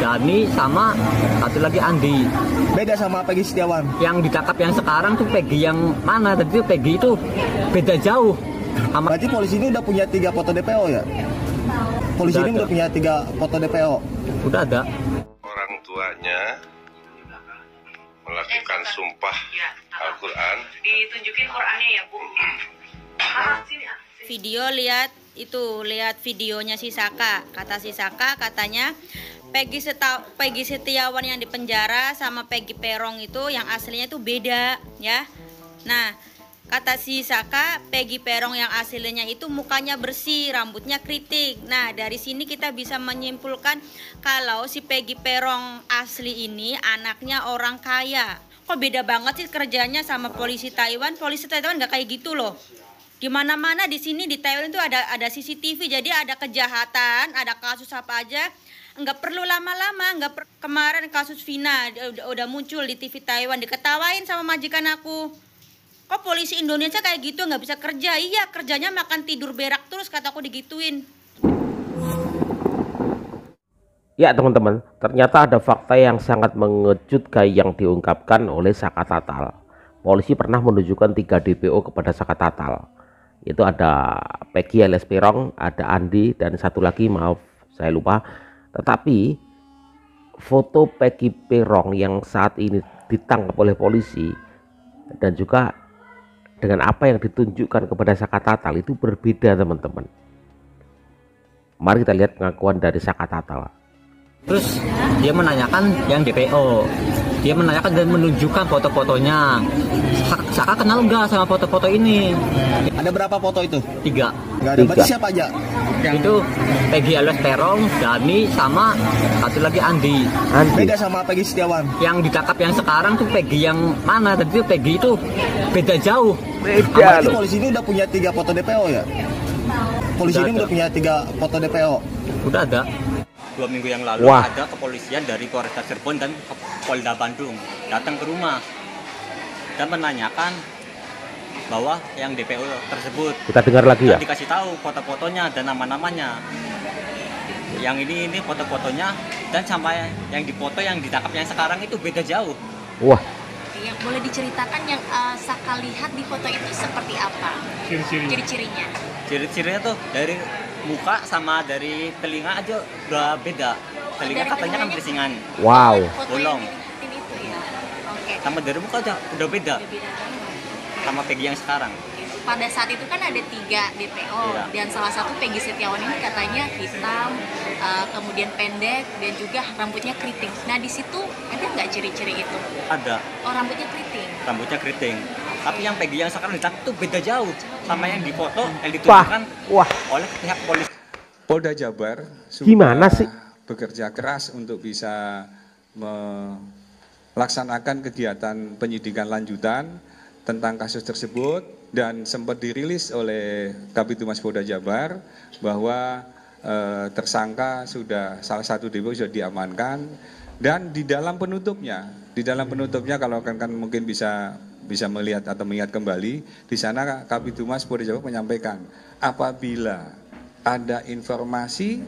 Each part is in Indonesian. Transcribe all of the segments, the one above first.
Dani sama satu lagi Andi. Beda sama Peggy Setiawan. Yang ditangkap yang sekarang tuh Peggy yang mana? Tadi Peggy itu beda jauh. Berarti polisi ini udah punya 3 foto DPO ya? Polisi ini udah punya 3 foto DPO. Udah ada. Orang tuanya melakukan sumpah Al-Quran. Ditunjukin Qurannya ya, Bu. Video lihat videonya si Saka. Kata si Saka katanya Peggy Setiawan yang di penjara sama Peggy Perong itu yang aslinya itu beda ya. Nah, kata si Saka, Peggy Perong yang aslinya itu mukanya bersih, rambutnya keriting. Nah, dari sini kita bisa menyimpulkan kalau si Peggy Perong asli ini anaknya orang kaya. Kok beda banget sih kerjanya sama polisi Taiwan? Polisi Taiwan nggak kayak gitu loh. Di mana-mana di sini di Taiwan itu ada CCTV, jadi ada kejahatan, ada kasus apa aja. Nggak perlu lama-lama, kemarin kasus Vina udah muncul di TV Taiwan, diketawain sama majikan aku. Kok polisi Indonesia kayak gitu, nggak bisa kerja? Iya, kerjanya makan tidur berak terus, kataku digituin. Ya teman-teman, ternyata ada fakta yang sangat mengejutkan yang diungkapkan oleh Saka Tatal. Polisi pernah menunjukkan 3 DPO kepada Saka Tatal. Itu ada Peggy alias Perong, ada Andi, dan satu lagi maaf saya lupa. Tetapi foto Peggy Perong yang saat ini ditangkap oleh polisi dan juga dengan apa yang ditunjukkan kepada Saka Tatal itu berbeda teman-teman. Mari kita lihat pengakuan dari Saka Tatal. Terus dia menanyakan yang DPO. Dia menanyakan dan menunjukkan foto-fotonya. Saka kenal nggak sama foto-foto ini? Ada berapa foto itu? 3. Nggak ada. Berarti siapa aja? Yang itu Peggy alias Perong, Dani sama satu lagi Andi. Beda sama Peggy Setiawan. Yang ditangkap yang sekarang tuh Peggy yang mana? Tadi Peggy itu beda jauh. Berarti polisi ini udah punya 3 foto DPO ya? Polisi ini udah punya 3 foto DPO. Udah ada. 2 minggu yang lalu ada kepolisian dari Polresta Cirebon dan Polda Bandung datang ke rumah dan menanyakan bahwa yang DPO tersebut, kita dengar lagi ya, dikasih tahu foto-fotonya dan nama-namanya. Yang ini foto-fotonya, dan sampai yang dipoto yang ditangkap yang sekarang itu beda jauh. Wah. Yang boleh diceritakan yang Saka lihat di foto itu seperti apa? Ciri-cirinya. Ciri-cirinya tuh dari muka sama dari telinga aja udah beda. Telinga katanya kan berisingan. Wow. Bolong. Itu ya. Oke. Sama dari muka aja udah beda. Sama Peggy yang sekarang. Pada saat itu kan ada 3 DPO dan salah satu Peggy Setiawan ini katanya hitam, kemudian pendek dan juga rambutnya keriting. Nah di situ ada nggak ciri-ciri itu? Ada. Oh, rambutnya keriting. Rambutnya keriting. Tapi yang Peggy yang sekarang ditangkap itu beda jauh sama yang difoto yang ditunjukkan oleh pihak polisi. Polda Jabar gimana sih bekerja keras untuk bisa melaksanakan kegiatan penyidikan lanjutan tentang kasus tersebut, dan sempat dirilis oleh Kabitumas Polda Jabar bahwa tersangka salah satu DPO sudah diamankan, dan di dalam penutupnya kalau kan mungkin bisa melihat atau mengingat kembali, di sana Kabitumas Polda Jabar menyampaikan apabila ada informasi,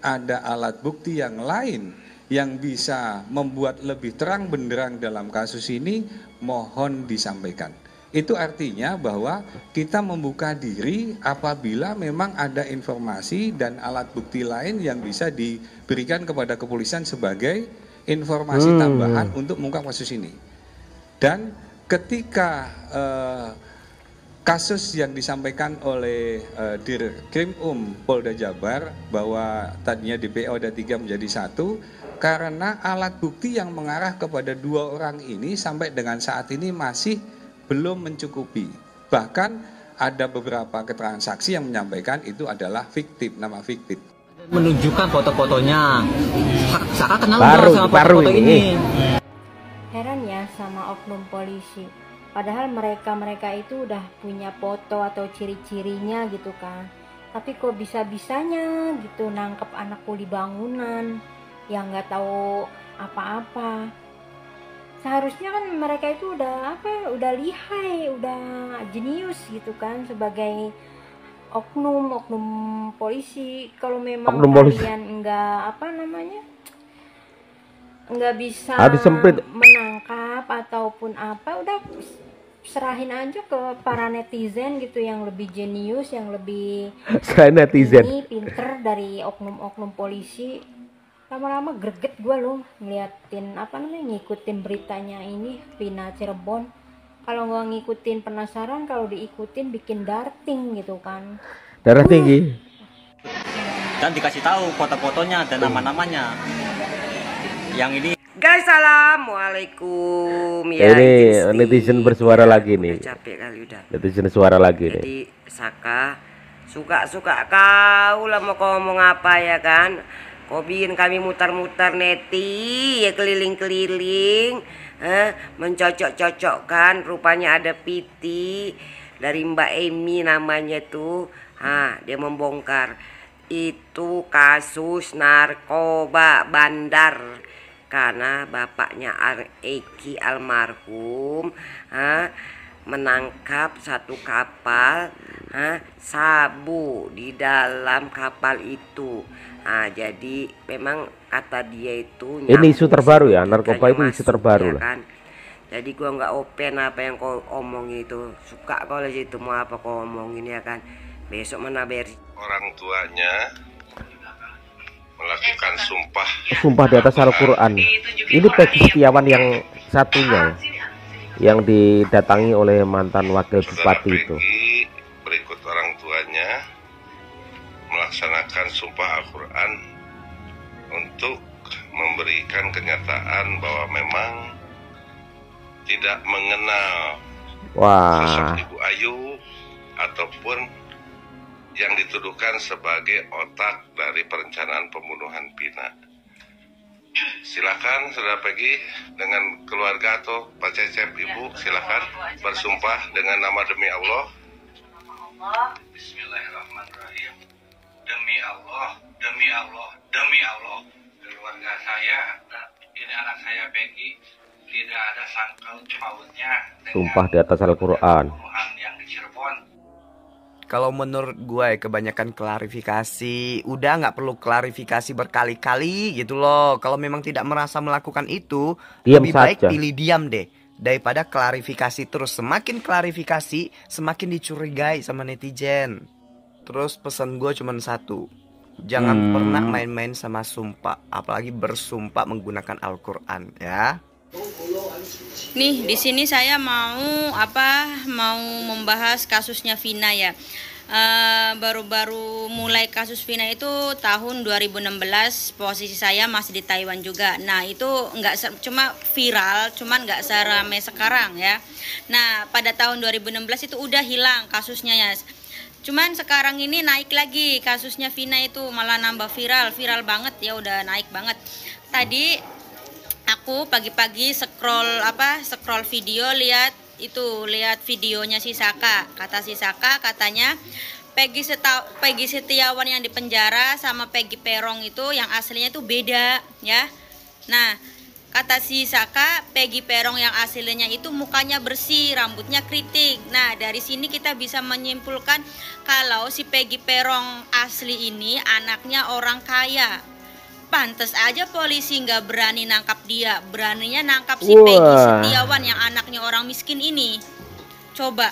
ada alat bukti yang lain yang bisa membuat lebih terang benderang dalam kasus ini, mohon disampaikan. Itu artinya bahwa kita membuka diri apabila memang ada informasi dan alat bukti lain yang bisa diberikan kepada kepolisian sebagai informasi tambahan untuk mengungkap kasus ini. Dan ketika kasus yang disampaikan oleh Dirkrim Polda Jabar bahwa tadinya DPO ada 3 menjadi 1, karena alat bukti yang mengarah kepada 2 orang ini sampai dengan saat ini masih belum mencukupi. Bahkan ada beberapa keterangan saksi yang menyampaikan itu adalah fiktif, nama fiktif. Menunjukkan foto-fotonya. Saka kenal nggak sama foto-foto ini? Heran ya sama oknum polisi. Padahal mereka itu udah punya foto atau ciri-cirinya gitu kan. Tapi kok bisa-bisanya gitu nangkep anak kuli bangunan yang nggak tahu apa-apa. Seharusnya kan mereka itu udah lihai, udah jenius gitu kan sebagai oknum polisi. Kalau memang kalian enggak nggak bisa disemprit. menangkap ataupun apa, udah serahin aja ke para netizen gitu yang lebih jenius, yang lebih Selain netizen. ini pinter dari oknum-oknum polisi. Lama-lama greget gue loh ngeliatin ngikutin beritanya ini Vina Cirebon. Kalau nggak ngikutin penasaran, kalau diikutin bikin darting gitu kan. Darah tinggi. Dan dikasih tahu foto-fotonya dan nama-namanya. Yang ini Guys, assalamualaikum ya. Ini netizen bersuara lagi nih. Capek kali udah. Netizen suara lagi nih. Jadi Saka suka kau lah mau ngomong apa ya kan? Kau bikin kami mutar-mutar neti ya, keliling-keliling, mencocok-cocokkan. Rupanya ada Piti dari Mbak Emi namanya tuh. Dia membongkar itu kasus narkoba bandar. Karena bapaknya Eki almarhum menangkap satu kapal sabu di dalam kapal itu. Jadi memang kata dia itu Ini isu terbaru ya, narkoba itu isu terbaru lah. Kan? Jadi gua nggak open apa yang kau omongin itu. Suka kau lah situ mau apa kau omongin ya kan. Besok mana beri. Orang tuanya melakukan Sumpah di atas Al-Quran. Ini Peggy Setiawan yang satunya yang didatangi oleh mantan wakil bupati itu. Berikut orang tuanya melaksanakan sumpah Al-Quran untuk memberikan kenyataan bahwa memang tidak mengenal sosok Ibu Ayu ataupun yang dituduhkan sebagai otak dari perencanaan pembunuhan Vina. Silakan Saudara Peggy dengan keluarga atau Pak Cecep Ibu, silakan bersumpah dengan nama demi Allah. Bismillahirrahmanirrahim. Demi Allah, demi Allah, demi Allah, keluarga saya, ini anak saya Peggy, tidak ada sangkut pautnya dengan Sumpah di atas Al-Quran. pembunuhan yang di Cirebon. Kalau menurut gue kebanyakan klarifikasi, udah nggak perlu klarifikasi berkali-kali gitu loh. Kalau memang tidak merasa melakukan itu, Diam lebih baik saja. pilih diam deh daripada klarifikasi terus. Semakin klarifikasi, semakin dicurigai sama netizen. Terus pesan gue cuma satu, jangan pernah main-main sama sumpah, apalagi bersumpah menggunakan Al-Quran ya. Nih, di sini saya mau membahas kasusnya Vina ya. Baru-baru mulai kasus Vina itu tahun 2016, posisi saya masih di Taiwan juga. Nah, itu cuma viral, cuman nggak seramai sekarang ya. Nah, pada tahun 2016 itu udah hilang kasusnya ya. Cuman sekarang ini naik lagi kasusnya Vina itu, malah nambah viral banget ya, udah naik banget. Tadi aku pagi-pagi scroll video, lihat videonya si Saka. Kata si Saka katanya Peggy Setiawan yang di penjara sama Peggy Perong itu yang aslinya itu beda ya. Nah, kata si Saka, Peggy Perong yang aslinya itu mukanya bersih, rambutnya keriting. Nah, dari sini kita bisa menyimpulkan kalau si Peggy Perong asli ini anaknya orang kaya. Pantes aja polisi nggak berani nangkap dia, beraninya nangkap si Peggy Setiawan yang anaknya orang miskin ini. Coba,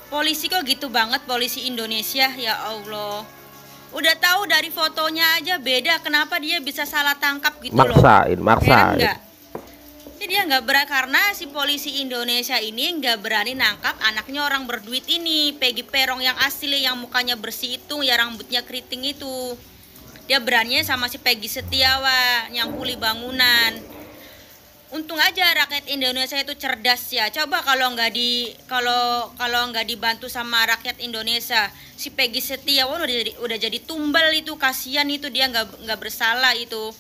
polisi kok gitu banget, polisi Indonesia, ya Allah. Udah tahu dari fotonya aja beda, kenapa dia bisa salah tangkap gitu loh? Maksain. Jadi dia nggak berani, karena si polisi Indonesia ini nggak berani nangkap anaknya orang berduit ini, Peggy Perong yang asli, yang mukanya bersih itu, ya rambutnya keriting itu. Dia beraninya sama si Peggy Setiawan yang kuli bangunan. Untung aja rakyat Indonesia itu cerdas ya. Coba kalau nggak dibantu sama rakyat Indonesia, si Peggy Setiawan udah jadi tumbal itu, kasihan itu, dia nggak bersalah itu.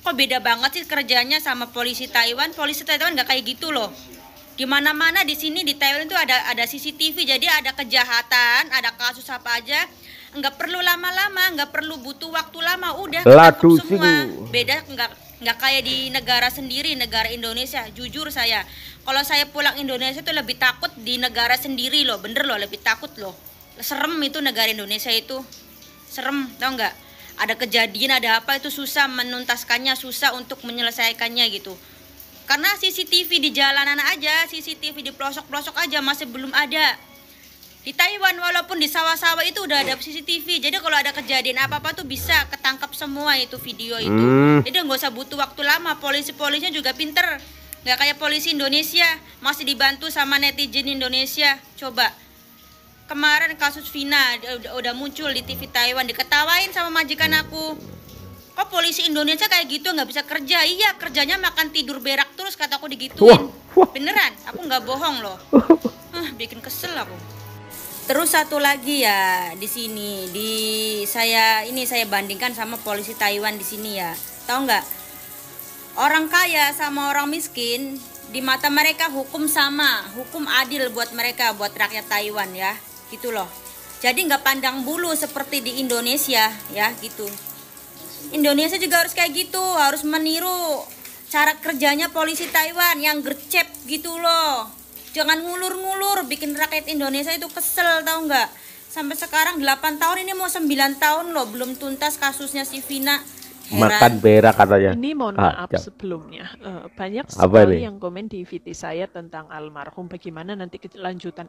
Kok beda banget sih kerjanya sama polisi Taiwan? Polisi Taiwan nggak kayak gitu loh. Di mana-mana di sini di Taiwan itu ada CCTV, jadi ada kejahatan, ada kasus apa aja. Nggak perlu lama-lama, nggak perlu butuh waktu lama, udah ketangkep semua. Beda nggak kayak di negara sendiri, negara Indonesia. Jujur saya, kalau saya pulang Indonesia itu lebih takut di negara sendiri loh, bener loh, lebih takut loh. Serem itu negara Indonesia itu, serem, tau nggak? ada kejadian, ada apa, itu susah menuntaskannya, susah untuk menyelesaikannya gitu. Karena CCTV di jalanan aja, CCTV di pelosok-pelosok aja masih belum ada. Di Taiwan walaupun di sawah-sawah itu udah ada CCTV, jadi kalau ada kejadian apa-apa tuh bisa ketangkap semua itu video itu. Jadi nggak usah butuh waktu lama. Polisinya juga pinter, nggak kayak polisi Indonesia masih dibantu sama netizen Indonesia. Coba kemarin kasus Vina udah muncul di TV Taiwan, diketawain sama majikan aku. Kok polisi Indonesia kayak gitu, nggak bisa kerja? Iya, kerjanya makan tidur berak terus, kataku digituin. Beneran, aku nggak bohong loh. Bikin kesel aku. Terus satu lagi ya di sini, saya bandingkan sama polisi Taiwan di sini ya. Tahu nggak? Orang kaya sama orang miskin di mata mereka hukum sama, hukum adil buat mereka, buat rakyat Taiwan ya, gitu loh. Jadi nggak pandang bulu seperti di Indonesia ya, gitu. Indonesia juga harus kayak gitu, harus meniru cara kerjanya polisi Taiwan yang gercep gitu loh. Jangan ngulur-ngulur, bikin rakyat Indonesia itu kesel, tahu nggak? Sampai sekarang 8 tahun, ini mau 9 tahun loh, belum tuntas kasusnya si Vina. Makan berak katanya. Ini mohon maaf sebelumnya, banyak sekali yang komen di VT saya tentang almarhum, bagaimana nanti kelanjutan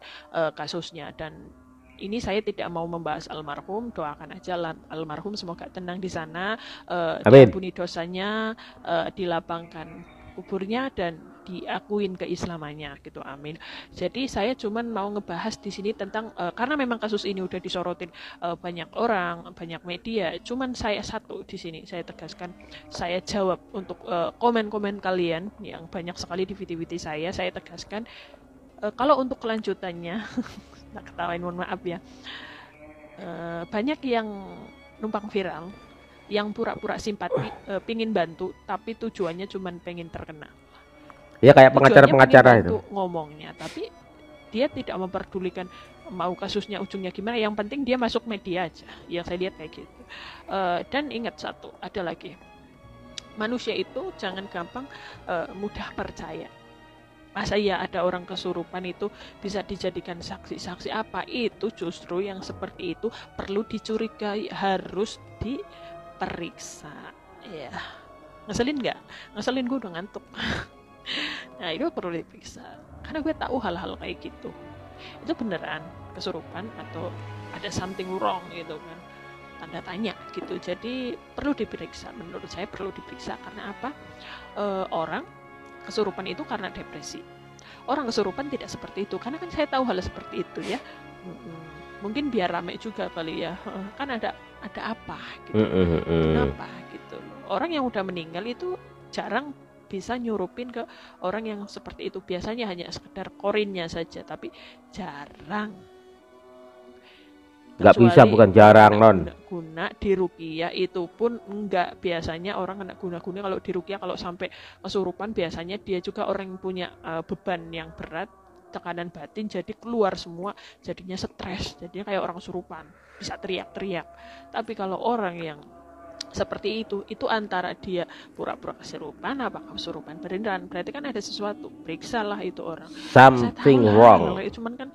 kasusnya, dan ini saya tidak mau membahas almarhum, doakan aja almarhum semoga tenang di sana, diampuni dosanya, dilapangkan kuburnya dan diakuin keislamannya gitu, amin. Jadi saya cuman mau ngebahas di sini tentang karena memang kasus ini udah disorotin banyak orang, banyak media. Cuman saya satu di sini saya tegaskan, saya jawab untuk komen-komen kalian yang banyak sekali di video-video saya tegaskan kalau untuk kelanjutannya, tak ketawain, mohon maaf ya. Banyak yang numpang viral, yang pura-pura simpati, pingin bantu, tapi tujuannya cuman pengen terkenal. Ya kayak pengacara-pengacara itu ngomongnya, tapi dia tidak memperdulikan mau kasusnya ujungnya gimana, yang penting dia masuk media aja, yang saya lihat kayak gitu. Dan ingat satu, ada lagi, manusia itu jangan gampang mudah percaya. Masa ya ada orang kesurupan itu bisa dijadikan saksi-saksi, apa itu? Justru yang seperti itu perlu dicurigai, harus diperiksa ya. Ngeselin nggak? Ngeselin, gue udah ngantuk. Nah itu perlu diperiksa, karena gue tahu hal-hal kayak gitu itu beneran kesurupan atau ada something wrong gitu kan, tanda tanya gitu. Jadi perlu diperiksa, menurut saya perlu diperiksa. Karena apa? Orang kesurupan itu karena depresi, orang kesurupan tidak seperti itu. Karena kan saya tahu hal seperti itu ya. Mungkin biar rame juga kali ya, kan ada apa gitu, kenapa gitu. Orang yang udah meninggal itu jarang bisa nyurupin ke orang yang seperti itu, biasanya hanya sekedar korinnya saja, tapi jarang. Nggak bisa, bukan jarang non. Guna di ruqyah itu pun enggak, biasanya orang kena guna-guna kalau di ruqyah, kalau sampai kesurupan biasanya dia juga orang yang punya beban yang berat, tekanan batin, jadi keluar semua, jadinya stres, jadinya kayak orang kesurupan, bisa teriak-teriak. Tapi kalau orang yang seperti itu antara dia pura-pura kesurupan apa kesurupan beneran, berarti kan ada sesuatu. Periksalah itu orang, something wrong. Cuman kan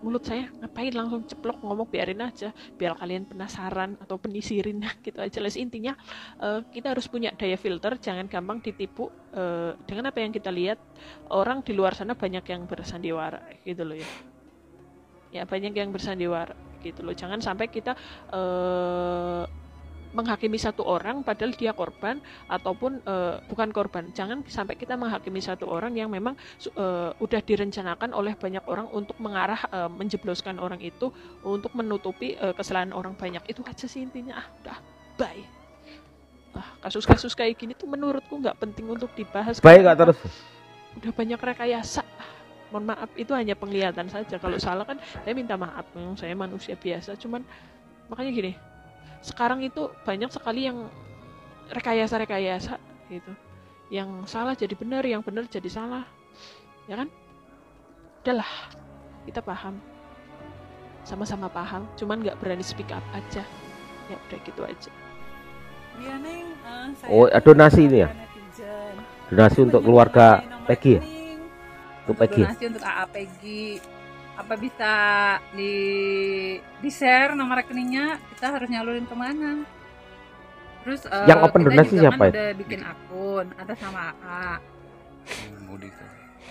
mulut saya ngapain langsung ceplok ngomong, biarin aja biar kalian penasaran atau penisirin gitu aja. Intinya kita harus punya daya filter, jangan gampang ditipu dengan apa yang kita lihat. Orang di luar sana banyak yang bersandiwara gitu loh ya, banyak yang bersandiwara gitu loh. Jangan sampai kita menghakimi satu orang padahal dia korban ataupun bukan korban. Jangan sampai kita menghakimi satu orang yang memang udah direncanakan oleh banyak orang untuk mengarah menjebloskan orang itu untuk menutupi kesalahan orang banyak. Itu aja sih intinya. Udah, bye. Kasus-kasus kayak gini tuh menurutku nggak penting untuk dibahas. Baik, nggak terus. Udah banyak rekayasa. Mohon maaf, itu hanya penglihatan saja. Kalau salah kan saya minta maaf. Memang saya manusia biasa. Cuman makanya gini, sekarang itu banyak sekali yang rekayasa gitu, yang salah jadi benar, yang benar jadi salah, ya kan? Udahlah, kita paham, sama-sama paham, cuman nggak berani speak up aja. Ya udah gitu aja. Oh, donasi ini ya? Donasi untuk keluarga Peggy ya? Untuk Peggy. Donasi untuk AA Peggy. Apa bisa di share nomor rekeningnya, kita harus nyalurin kemana? Terus Yang open kita donasi juga siapa kan itu? udah bikin akun atas nama AA.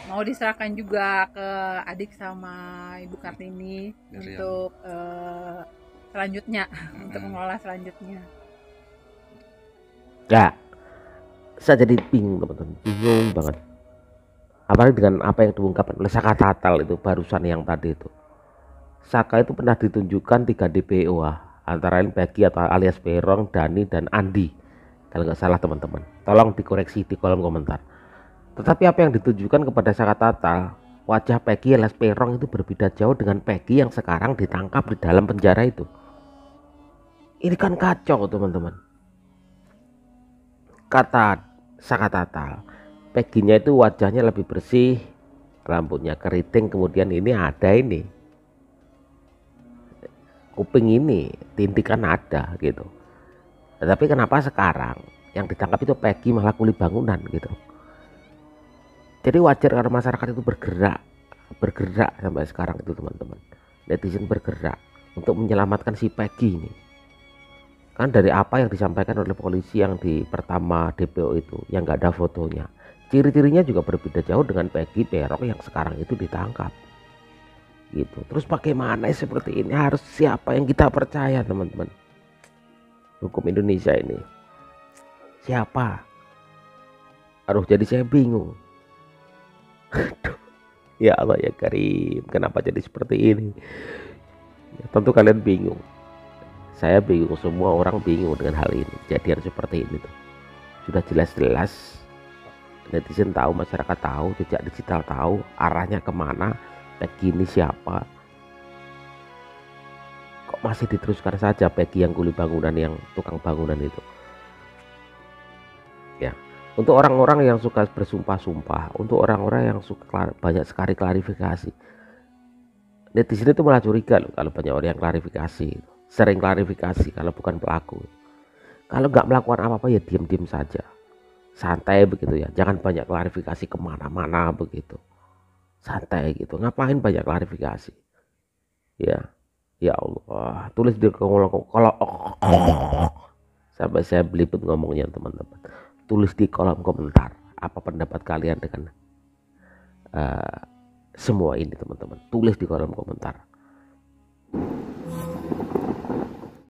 Mau diserahkan juga ke adik sama Ibu Kartini untuk selanjutnya, untuk mengelola selanjutnya. Ya, saya jadi bingung teman-teman, bingung banget. Apalagi dengan apa yang diungkapkan oleh Saka Tatal itu barusan yang tadi itu. Saka itu pernah ditunjukkan 3 DPO antara lain Peggy atau alias Perong, Dani, dan Andi. Kalau nggak salah teman-teman, tolong dikoreksi di kolom komentar. Tetapi apa yang ditunjukkan kepada Saka Tatal, wajah Peggy alias Perong itu berbeda jauh dengan Peggy yang sekarang ditangkap di dalam penjara itu. Ini kan kacau teman-teman. Kata Saka Tatal, Peggy-nya itu wajahnya lebih bersih, rambutnya keriting, kemudian ini ada ini kuping ini tindikan ada gitu. Tetapi kenapa sekarang yang ditangkap itu Peggy malah kuli bangunan gitu. Jadi wajar kalau masyarakat itu bergerak sampai sekarang itu teman-teman. Netizen bergerak untuk menyelamatkan si Peggy ini. Kan dari apa yang disampaikan oleh polisi yang di pertama DPO itu yang nggak ada fotonya, ciri-cirinya juga berbeda jauh dengan Peggy Perong yang sekarang itu ditangkap gitu. Terus bagaimana seperti ini, harus siapa yang kita percaya teman-teman? Hukum Indonesia ini siapa? Aduh, jadi saya bingung. Aduh, ya Allah ya Karim, kenapa jadi seperti ini? Ya, tentu kalian bingung, saya bingung, semua orang bingung dengan hal ini. Kejadian seperti ini tuh sudah jelas-jelas netizen tahu, masyarakat tahu, jejak digital tahu arahnya kemana. Peggy ini siapa? Kok masih diteruskan saja Peggy yang kuli bangunan, yang tukang bangunan itu? Ya, untuk orang-orang yang suka bersumpah-sumpah, untuk orang-orang yang suka banyak sekali klarifikasi, netizen itu malah curiga loh kalau banyak orang yang klarifikasi, sering klarifikasi kalau bukan pelaku. Kalau nggak melakukan apa-apa ya diam-diam saja, santai begitu ya, jangan banyak klarifikasi kemana-mana begitu, santai gitu. Ngapain banyak klarifikasi ya? Ya Allah, tulis di kolom kalau sampai saya belibet ngomongnya teman-teman, tulis di kolom komentar apa pendapat kalian dengan semua ini teman-teman. Tulis di kolom komentar.